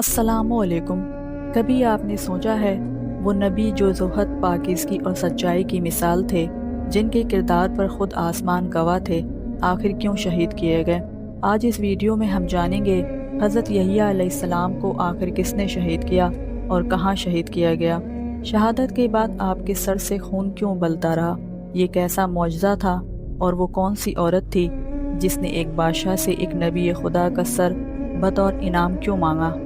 السلام علیکم۔ کبھی آپ نے سوچا ہے وہ نبی جو زہد، پاکیزگی اور سچائی کی مثال تھے، جن کے کردار پر خود آسمان گواہ تھے، آخر کیوں شہید کیے گئے؟ آج اس ویڈیو میں ہم جانیں گے حضرت یحییٰ علیہ السلام کو آخر کس نے شہید کیا اور کہاں شہید کیا گیا؟ شہادت کے بعد آپ کے سر سے خون کیوں بلتا رہا؟ یہ کیسا معجزہ تھا؟ اور وہ کون سی عورت تھی جس نے ایک بادشاہ سے ایک نبی خدا کا سر بطور انعام کیوں مانگا؟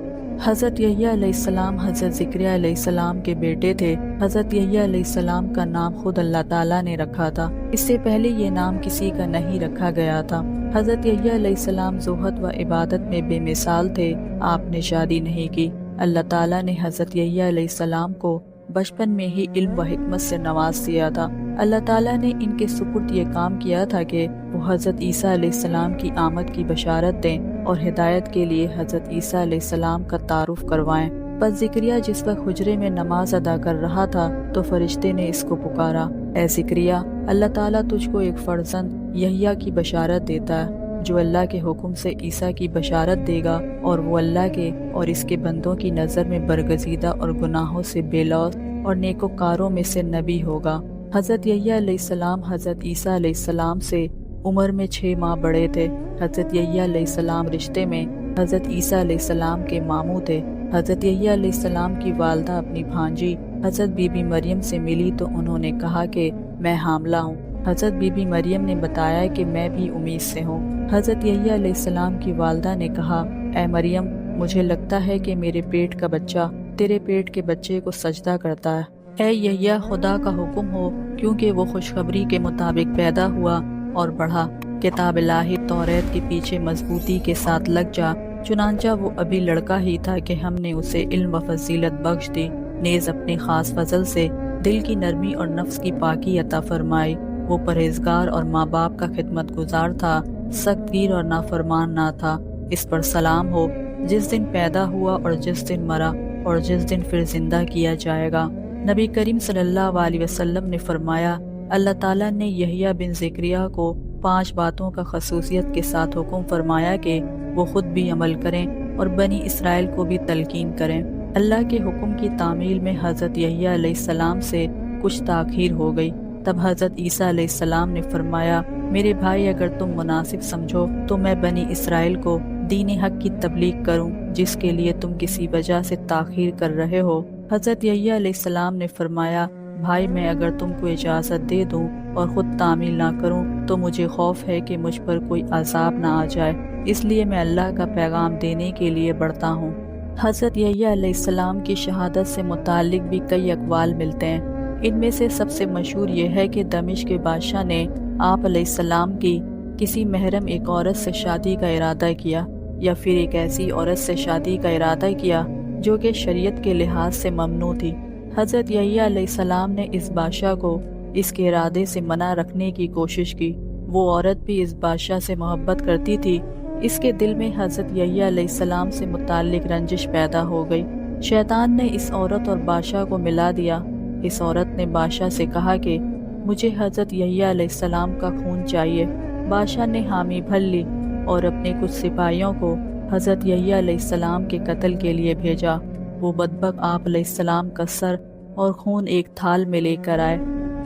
حضرت یحییٰ علیہ السلام حضرت زکریا علیہ السلام کے بیٹے تھے۔ حضرت یحییٰ علیہ السلام کا نام خود اللہ تعالیٰ نے رکھا تھا، اس سے پہلے یہ نام کسی کا نہیں رکھا گیا تھا۔ حضرت یحییٰ علیہ السلام زہد و عبادت میں بے مثال تھے۔ آپ نے شادی نہیں کی۔ اللہ تعالیٰ نے حضرت یحییٰ علیہ السلام کو بچپن میں ہی علم و حکمت سے نواز دیا تھا۔ اللہ تعالیٰ نے ان کے سپرد یہ کام کیا تھا کہ وہ حضرت عیسیٰ علیہ السلام کی آمد کی بشارت دیں اور ہدایت کے لیے حضرت عیسیٰ علیہ السلام کا تعارف کروائیں۔ بس زکریا جس وقت حجرے میں نماز ادا کر رہا تھا تو فرشتے نے اس کو پکارا، اے زکریا، اللہ تعالیٰ تجھ کو ایک فرزند یحییٰ کی بشارت دیتا ہے جو اللہ کے حکم سے عیسیٰ کی بشارت دے گا، اور وہ اللہ کے اور اس کے بندوں کی نظر میں برگزیدہ اور گناہوں سے بے لوث اور نیکوکاروں میں سے نبی ہوگا۔ حضرت یحییٰ علیہ السلام حضرت عیسیٰ علیہ السلام سے عمر میں 6 ماہ بڑے تھے۔ حضرت یحییٰ علیہ السلام رشتے میں حضرت عیسیٰ علیہ السلام کے ماموں تھے۔ حضرت یحییٰ علیہ السلام کی والدہ اپنی بھانجی حضرت بی بی مریم سے ملی تو انہوں نے کہا کہ میں حاملہ ہوں۔ حضرت بی بی مریم نے بتایا کہ میں بھی امید سے ہوں۔ حضرت یحییٰ علیہ السلام کی والدہ نے کہا، اے مریم، مجھے لگتا ہے کہ میرے پیٹ کا بچہ تیرے پیٹ کے بچے کو سجدہ کرتا ہے۔ اے یحییٰ، خدا کا حکم ہو، کیونکہ وہ خوشخبری کے مطابق پیدا ہوا اور بڑھا۔ کتاب الہی توریت کے پیچھے مضبوطی کے ساتھ لگ جا، چنانچہ وہ ابھی لڑکا ہی تھا کہ ہم نے اسے علم و فضیلت بخش دی، نیز اپنے خاص فضل سے دل کی نرمی اور نفس کی پاکی عطا فرمائی۔ وہ پرہیزگار اور ماں باپ کا خدمت گزار تھا، سخت گیر اور نافرمان نہ تھا۔ اس پر سلام ہو جس دن پیدا ہوا اور جس دن مرا اور جس دن پھر زندہ کیا جائے گا۔ نبی کریم صلی اللہ علیہ وسلم نے فرمایا، اللہ تعالیٰ نے یحییٰ بن زکریا کو 5 باتوں کا خصوصیت کے ساتھ حکم فرمایا کہ وہ خود بھی عمل کریں اور بنی اسرائیل کو بھی تلقین کریں۔ اللہ کے حکم کی تعمیل میں حضرت یحییٰ علیہ السلام سے کچھ تاخیر ہو گئی۔ تب حضرت عیسیٰ علیہ السلام نے فرمایا، میرے بھائی، اگر تم مناسب سمجھو تو میں بنی اسرائیل کو دین حق کی تبلیغ کروں جس کے لیے تم کسی وجہ سے تاخیر کر رہے ہو۔ حضرت یحییٰ علیہ السلام نے فرمایا، بھائی، میں اگر تم کو اجازت دے دوں اور خود تعمیل نہ کروں تو مجھے خوف ہے کہ مجھ پر کوئی عذاب نہ آ جائے، اس لیے میں اللہ کا پیغام دینے کے لیے بڑھتا ہوں۔ حضرت یحییٰ علیہ السلام کی شہادت سے متعلق بھی کئی اقوال ملتے ہیں۔ ان میں سے سب سے مشہور یہ ہے کہ دمشق کے بادشاہ نے آپ علیہ السلام کی کسی محرم ایک عورت سے شادی کا ارادہ کیا، یا پھر ایک ایسی عورت سے شادی کا ارادہ کیا جو کہ شریعت کے لحاظ سے ممنوع تھی۔ حضرت یحییٰ علیہ السلام نے اس بادشاہ کو اس کے ارادے سے منع رکھنے کی کوشش کی۔ وہ عورت بھی اس بادشاہ سے محبت کرتی تھی۔ اس کے دل میں حضرت یحییٰ علیہ السلام سے متعلق رنجش پیدا ہو گئی۔ شیطان نے اس عورت اور بادشاہ کو ملا دیا۔ اس عورت نے بادشاہ سے کہا کہ مجھے حضرت یحییٰ علیہ السلام کا خون چاہیے۔ بادشاہ نے حامی بھر لی اور اپنے کچھ سپاہیوں کو حضرت یحییٰ علیہ السلام کے قتل کے لیے بھیجا۔ وہ بدبخت آپ علیہ السلام کا سر اور خون ایک تھال میں لے کر آئے۔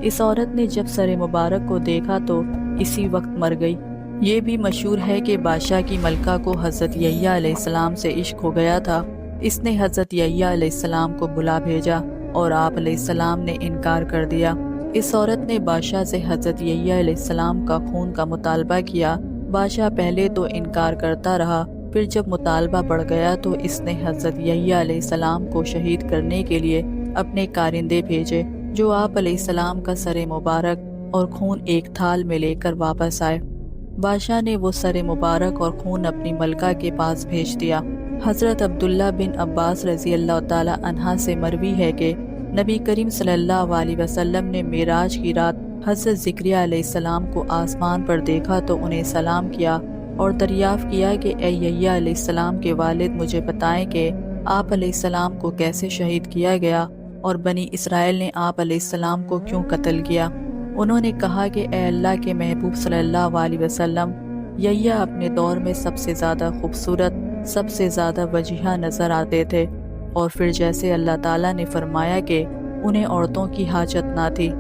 اس عورت نے جب سر مبارک کو دیکھا تو اسی وقت مر گئی۔ یہ بھی مشہور ہے کہ بادشاہ کی ملکہ کو حضرت یحییٰ علیہ السلام سے عشق ہو گیا تھا۔ اس نے حضرت یحییٰ علیہ السلام کو بلا بھیجا اور آپ علیہ السلام نے انکار کر دیا۔ اس عورت نے بادشاہ سے حضرت یحییٰ علیہ السلام کا خون کا مطالبہ کیا۔ بادشاہ پہلے تو انکار کرتا رہا، پھر جب مطالبہ بڑھ گیا تو اس نے حضرت یحییٰ علیہ السلام کو شہید کرنے کے لیے اپنے کارندے بھیجے، جو آپ علیہ السلام کا سر مبارک اور خون ایک تھال میں لے کر واپس آئے۔ بادشاہ نے وہ سر مبارک اور خون اپنی ملکہ کے پاس بھیج دیا۔ حضرت عبداللہ بن عباس رضی اللہ تعالی عنہ سے مروی ہے کہ نبی کریم صلی اللہ علیہ وسلم نے معراج کی رات حضرت زکریا علیہ السلام کو آسمان پر دیکھا تو انہیں سلام کیا اور دریافت کیا کہ اے یحییٰ علیہ السلام کے والد، مجھے بتائیں کہ آپ علیہ السلام کو کیسے شہید کیا گیا اور بنی اسرائیل نے آپ علیہ السلام کو کیوں قتل کیا؟ انہوں نے کہا کہ اے اللہ کے محبوب صلی اللہ علیہ وسلم، یحییٰ اپنے دور میں سب سے زیادہ خوبصورت سب سے زیادہ وجیحہ نظر آتے تھے، اور پھر جیسے اللہ تعالیٰ نے فرمایا کہ انہیں عورتوں کی حاجت نہ تھی۔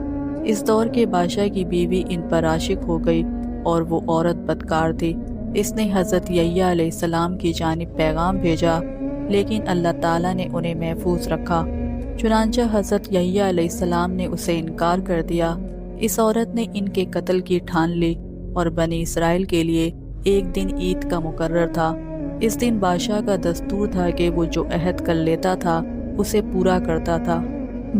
اس دور کے بادشاہ کی بیوی ان پر عاشق ہو گئی اور وہ عورت بدکار تھی۔ اس نے حضرت یحییٰ علیہ السلام کی جانب پیغام بھیجا، لیکن اللہ تعالیٰ نے انہیں محفوظ رکھا۔ چنانچہ حضرت یحییٰ علیہ السلام نے اسے انکار کر دیا۔ اس عورت نے ان کے قتل کی ٹھان لی، اور بنی اسرائیل کے لیے ایک دن عید کا مقرر تھا۔ اس دن بادشاہ کا دستور تھا کہ وہ جو عہد کر لیتا تھا اسے پورا کرتا تھا۔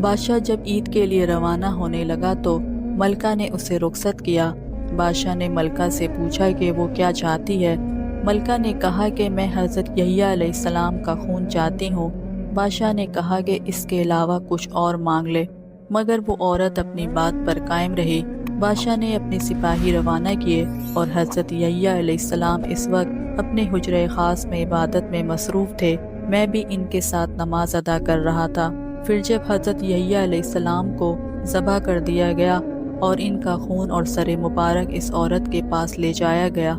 بادشاہ جب عید کے لیے روانہ ہونے لگا تو ملکہ نے اسے رخصت کیا۔ بادشاہ نے ملکہ سے پوچھا کہ وہ کیا چاہتی ہے۔ ملکہ نے کہا کہ میں حضرت یحییٰ علیہ السلام کا خون چاہتی ہوں۔ بادشاہ نے کہا کہ اس کے علاوہ کچھ اور مانگ لے، مگر وہ عورت اپنی بات پر قائم رہی۔ بادشاہ نے اپنے سپاہی روانہ کیے، اور حضرت یحییٰ علیہ السلام اس وقت اپنے حجرے خاص میں عبادت میں مصروف تھے۔ میں بھی ان کے ساتھ نماز ادا کر رہا تھا۔ پھر جب حضرت یحییٰ علیہ السلام کو ذبح کر دیا گیا اور ان کا خون اور سر مبارک اس عورت کے پاس لے جایا گیا،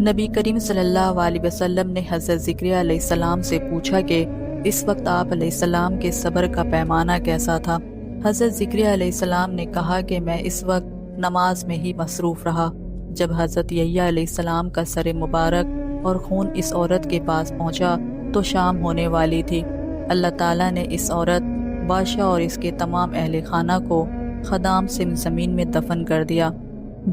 نبی کریم صلی اللہ علیہ وسلم نے حضرت زکریا علیہ السلام سے پوچھا کہ اس وقت آپ علیہ السلام کے صبر کا پیمانہ کیسا تھا؟ حضرت زکریا علیہ السلام نے کہا کہ میں اس وقت نماز میں ہی مصروف رہا۔ جب حضرت یحییٰ علیہ السلام کا سر مبارک اور خون اس عورت کے پاس پہنچا تو شام ہونے والی تھی۔ اللہ تعالیٰ نے اس عورت، بادشاہ اور اس کے تمام اہل خانہ کو خدام سے زمین میں دفن کر دیا۔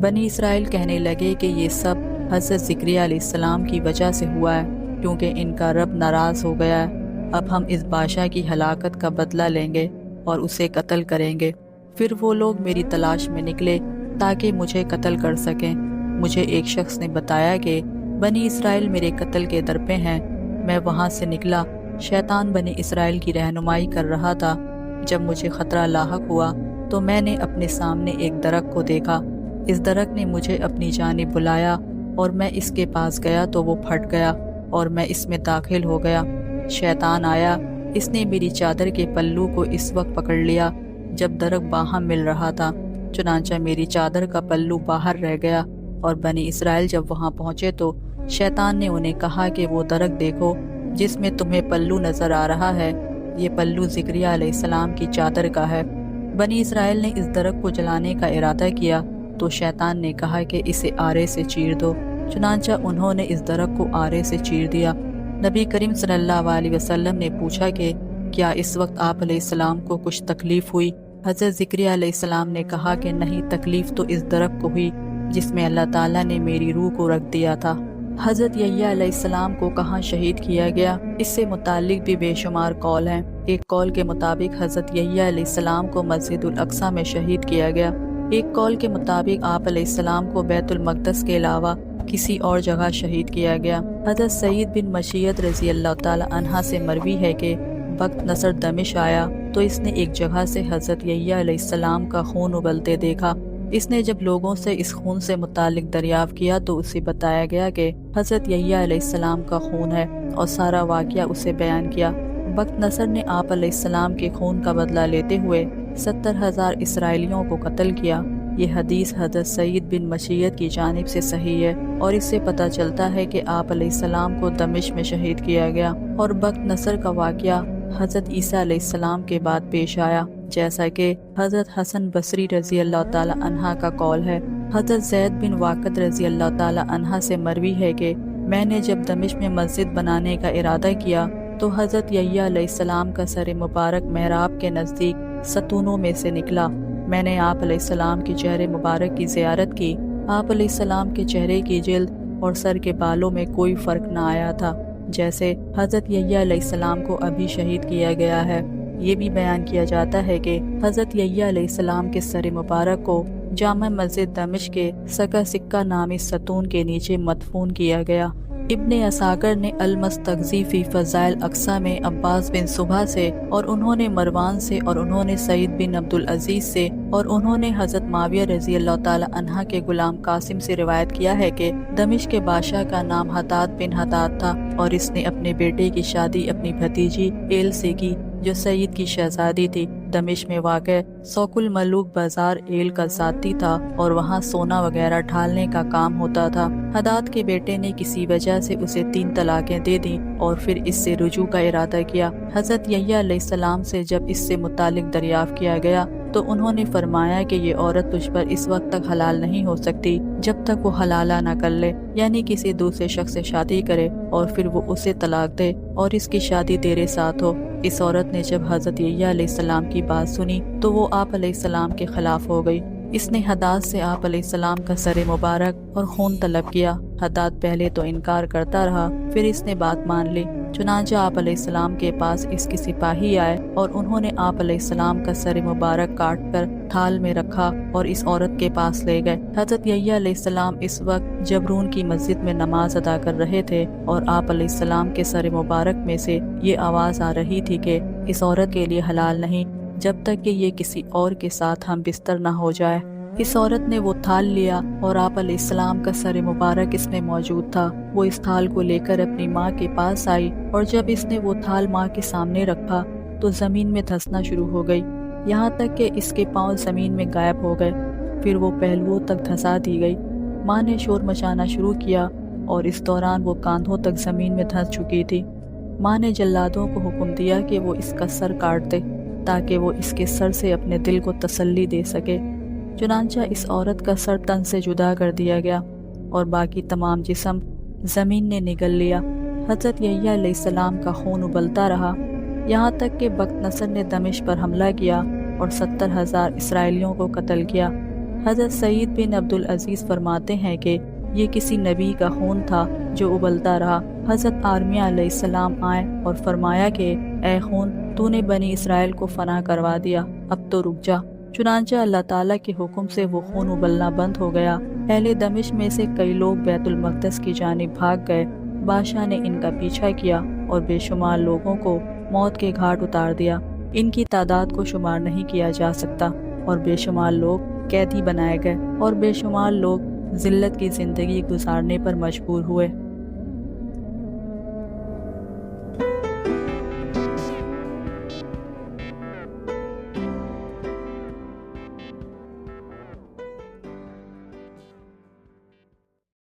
بنی اسرائیل کہنے لگے کہ یہ سب حضرت زکریا علیہ السلام کی وجہ سے ہوا ہے، کیونکہ ان کا رب ناراض ہو گیا ہے۔ اب ہم اس بادشاہ کی ہلاکت کا بدلہ لیں گے اور اسے قتل کریں گے۔ پھر وہ لوگ میری تلاش میں نکلے تاکہ مجھے قتل کر سکیں۔ مجھے ایک شخص نے بتایا کہ بنی اسرائیل میرے قتل کے در پہ ہیں۔ میں وہاں سے نکلا۔ شیطان بنی اسرائیل کی رہنمائی کر رہا تھا۔ جب مجھے خطرہ لاحق ہوا تو میں نے اپنے سامنے ایک درخت کو دیکھا۔ اس درخت نے مجھے اپنی جانب بلایا اور میں اس کے پاس گیا تو وہ پھٹ گیا اور میں اس میں داخل ہو گیا۔ شیطان آیا، اس نے میری چادر کے پلو کو اس وقت پکڑ لیا جب درخت باہم مل رہا تھا، چنانچہ میری چادر کا پلو باہر رہ گیا۔ اور بنی اسرائیل جب وہاں پہنچے تو شیطان نے انہیں کہا کہ وہ درخت دیکھو جس میں تمہیں پلو نظر آ رہا ہے، یہ پلو زکریا علیہ السلام کی چادر کا ہے۔ بنی اسرائیل نے اس درخت کو جلانے کا ارادہ کیا تو شیطان نے کہا کہ اسے آرے سے چیر دو، چنانچہ انہوں نے اس درخت کو آرے سے چیر دیا۔ نبی کریم صلی اللہ علیہ وسلم نے پوچھا کہ کیا اس وقت آپ علیہ السلام کو کچھ تکلیف ہوئی؟ حضرت زکریا علیہ السلام نے کہا کہ نہیں، تکلیف تو اس درخت کو ہوئی جس میں اللہ تعالیٰ نے میری روح کو رکھ دیا تھا۔ حضرت یحییٰ علیہ السلام کو کہاں شہید کیا گیا، اس سے متعلق بھی بے شمار قول ہیں۔ ایک قول کے مطابق حضرت یحییٰ علیہ السلام کو مسجد الاقصیٰ میں شہید کیا گیا۔ ایک قول کے مطابق آپ علیہ السلام کو بیت المقدس کے علاوہ کسی اور جگہ شہید کیا گیا۔ حضرت سعید بن مشیت رضی اللہ تعالی عنہ سے مروی ہے کہ وقت نصر دمشق آیا تو اس نے ایک جگہ سے حضرت یحییٰ علیہ السلام کا خون ابلتے دیکھا۔ اس نے جب لوگوں سے اس خون سے متعلق دریافت کیا تو اسے بتایا گیا کہ حضرت یحییٰ علیہ السلام کا خون ہے، اور سارا واقعہ اسے بیان کیا۔ وقت نصر نے آپ علیہ السلام کے خون کا بدلہ لیتے ہوئے 70,000 اسرائیلیوں کو قتل کیا۔ یہ حدیث حضرت سعید بن مشیت کی جانب سے صحیح ہے، اور اس سے پتہ چلتا ہے کہ آپ علیہ السلام کو دمشق میں شہید کیا گیا۔ اور وقت نصر کا واقعہ حضرت عیسیٰ علیہ السلام کے بعد پیش آیا، جیسا کہ حضرت حسن بصری رضی اللہ تعالی عنہ کا قول ہے۔ حضرت زید بن واقد رضی اللہ تعالی عنہ سے مروی ہے کہ میں نے جب دمشق میں مسجد بنانے کا ارادہ کیا تو حضرت یحییٰ علیہ السلام کا سر مبارک محراب کے نزدیک ستونوں میں سے نکلا۔ میں نے آپ علیہ السلام کے چہرے مبارک کی زیارت کی۔ آپ علیہ السلام کے چہرے کی جلد اور سر کے بالوں میں کوئی فرق نہ آیا تھا، جیسے حضرت یحییٰ علیہ السلام کو ابھی شہید کیا گیا ہے۔ یہ بھی بیان کیا جاتا ہے کہ حضرت یحییٰ علیہ السلام کے سر مبارک کو جامع مسجد دمشق کے سکہ سکہ نامی ستون کے نیچے مدفون کیا گیا۔ ابن عساکر نے المستقذی فی فضائل اقصیٰ میں عباس بن صبح سے، اور انہوں نے مروان سے، اور انہوں نے سعید بن عبدالعزیز سے، اور انہوں نے حضرت معاویہ رضی اللہ تعالی عنہ کے غلام قاسم سے روایت کیا ہے کہ دمشق کے بادشاہ کا نام حطات بن حطات تھا، اور اس نے اپنے بیٹے کی شادی اپنی بھتیجی ایل سے کی جو سعید کی شہزادی تھی، دمشق میں واقع سوق الملوک بازار ایل کا ذاتی تھا اور وہاں سونا وغیرہ ڈھالنے کا کام ہوتا تھا۔ حداد کے بیٹے نے کسی وجہ سے اسے 3 طلاقیں دے دیں اور پھر اس سے رجوع کا ارادہ کیا۔ حضرت یحییٰ علیہ السلام سے جب اس سے متعلق دریافت کیا گیا تو انہوں نے فرمایا کہ یہ عورت تجھ پر اس وقت تک حلال نہیں ہو سکتی جب تک وہ حلالہ نہ کر لے، یعنی کسی دوسرے شخص سے شادی کرے اور پھر وہ اسے طلاق دے اور اس کی شادی تیرے ساتھ ہو۔ اس عورت نے جب حضرت یحییٰ علیہ السلام کی بات سنی تو وہ آپ علیہ السلام کے خلاف ہو گئی۔ اس نے حداد سے آپ علیہ السلام کا سر مبارک اور خون طلب کیا۔ حداد پہلے تو انکار کرتا رہا، پھر اس نے بات مان لی۔ چنانچہ آپ علیہ السلام کے پاس اس کی سپاہی آئے اور انہوں نے آپ علیہ السلام کا سر مبارک کاٹ کر تھال میں رکھا اور اس عورت کے پاس لے گئے۔ حضرت یحییٰ علیہ السلام اس وقت جبرون کی مسجد میں نماز ادا کر رہے تھے اور آپ علیہ السلام کے سر مبارک میں سے یہ آواز آ رہی تھی کہ اس عورت کے لیے حلال نہیں جب تک کہ یہ کسی اور کے ساتھ ہم بستر نہ ہو جائے۔ اس عورت نے وہ تھال لیا اور آپ علیہ السلام کا سر مبارک اس میں موجود تھا۔ وہ اس تھال کو لے کر اپنی ماں کے پاس آئی اور جب اس نے وہ تھال ماں کے سامنے رکھا تو زمین میں دھنسنا شروع ہو گئی، یہاں تک کہ اس کے پاؤں زمین میں غائب ہو گئے۔ پھر وہ پہلوؤں تک دھنسا دی گئی۔ ماں نے شور مچانا شروع کیا اور اس دوران وہ کاندھوں تک زمین میں دھنس چکی تھی۔ ماں نے جلادوں کو حکم دیا کہ وہ اس کا سر کاٹ دے تاکہ وہ اس کے سر سے اپنے دل کو تسلی دے سکے۔ چنانچہ اس عورت کا سر تن سے جدا کر دیا گیا اور باقی تمام جسم زمین نے نگل لیا۔ حضرت یحییٰ علیہ السلام کا خون ابلتا رہا یہاں تک کہ بخت نصر نے دمشق پر حملہ کیا اور 70,000 اسرائیلیوں کو قتل کیا۔ حضرت سعید بن عبدالعزیز فرماتے ہیں کہ یہ کسی نبی کا خون تھا جو ابلتا رہا۔ حضرت آرمیہ علیہ السلام آئے اور فرمایا کہ اے خون، تو نے بنی اسرائیل کو فنا کروا دیا، اب تو رک جا۔ چنانچہ اللہ تعالیٰ کے حکم سے وہ خون ابلنا بند ہو گیا۔ اہل دمشق میں سے کئی لوگ بیت المقدس کی جانب بھاگ گئے۔ بادشاہ نے ان کا پیچھا کیا اور بے شمار لوگوں کو موت کے گھاٹ اتار دیا۔ ان کی تعداد کو شمار نہیں کیا جا سکتا اور بے شمار لوگ قیدی بنائے گئے اور بے شمار لوگ ذلت کی زندگی گزارنے پر مجبور ہوئے۔